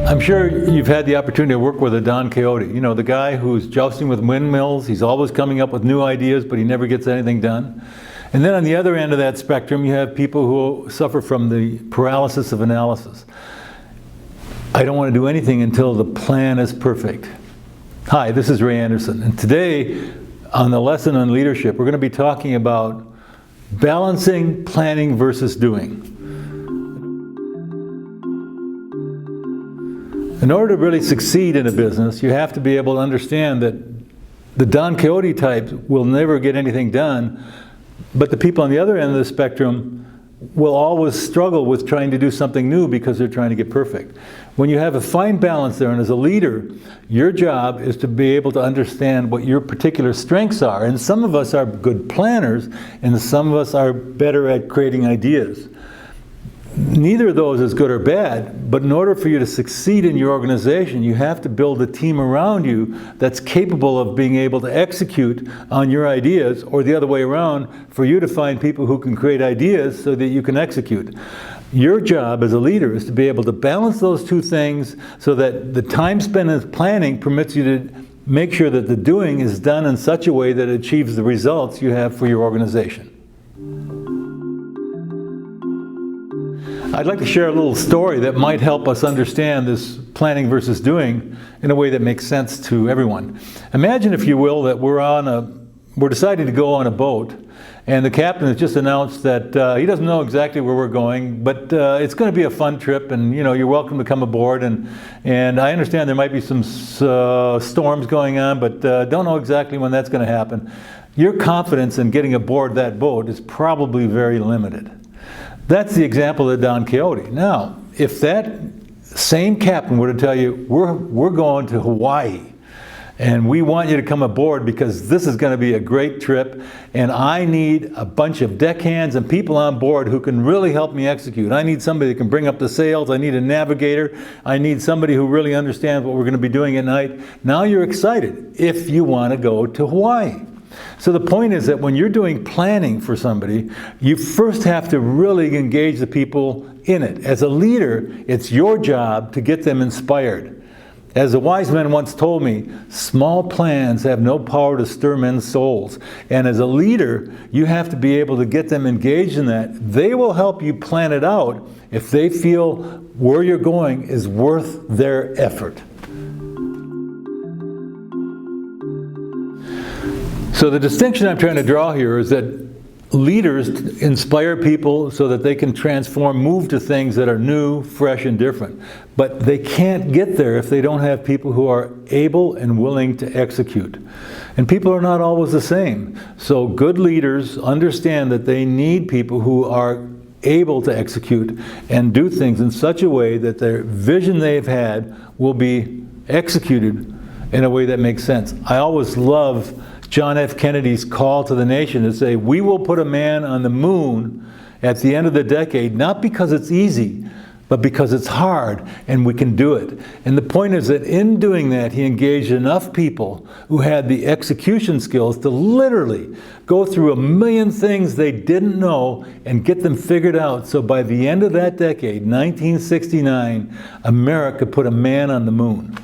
I'm sure you've had the opportunity to work with a Don Quixote. You know, the guy who's jousting with windmills. He's always coming up with new ideas, but he never gets anything done. And then on the other end of that spectrum, you have people who suffer from the paralysis of analysis. I don't want to do anything until the plan is perfect. Hi, this is Ray Anderson, and today on the lesson on leadership, we're going to be talking about balancing planning versus doing. In order to really succeed in a business, you have to be able to understand that the Don Quixote types will never get anything done, but the people on the other end of the spectrum will always struggle with trying to do something new because they're trying to get perfect. When you have a fine balance there, and as a leader, your job is to be able to understand what your particular strengths are. And some of us are good planners, and some of us are better at creating ideas. Neither of those is good or bad, but in order for you to succeed in your organization, you have to build a team around you that's capable of being able to execute on your ideas, or the other way around, for you to find people who can create ideas so that you can execute. Your job as a leader is to be able to balance those two things so that the time spent in planning permits you to make sure that the doing is done in such a way that it achieves the results you have for your organization. I'd like to share a little story that might help us understand this planning versus doing in a way that makes sense to everyone. Imagine, if you will, that we're deciding to go on a boat, and the captain has just announced that he doesn't know exactly where we're going, but it's going to be a fun trip, and you're welcome to come aboard. And I understand there might be some storms going on, but don't know exactly when that's going to happen. Your confidence in getting aboard that boat is probably very limited. That's the example of Don Quixote. Now, if that same captain were to tell you, we're going to Hawaii, and we want you to come aboard because this is going to be a great trip, and I need a bunch of deckhands and people on board who can really help me execute. I need somebody that can bring up the sails. I need a navigator. I need somebody who really understands what we're going to be doing at night. Now you're excited if you want to go to Hawaii. So the point is that when you're doing planning for somebody, you first have to really engage the people in it. As a leader, it's your job to get them inspired. As a wise man once told me, small plans have no power to stir men's souls. And as a leader, you have to be able to get them engaged in that. They will help you plan it out if they feel where you're going is worth their effort. So the distinction I'm trying to draw here is that leaders inspire people so that they can transform, move to things that are new, fresh, and different. But they can't get there if they don't have people who are able and willing to execute. And people are not always the same. So good leaders understand that they need people who are able to execute and do things in such a way that their vision they've had will be executed in a way that makes sense. I always love John F. Kennedy's call to the nation to say, we will put a man on the moon at the end of the decade, not because it's easy, but because it's hard and we can do it. And the point is that in doing that, he engaged enough people who had the execution skills to literally go through 1,000,000 things they didn't know and get them figured out. So by the end of that decade, 1969, America put a man on the moon.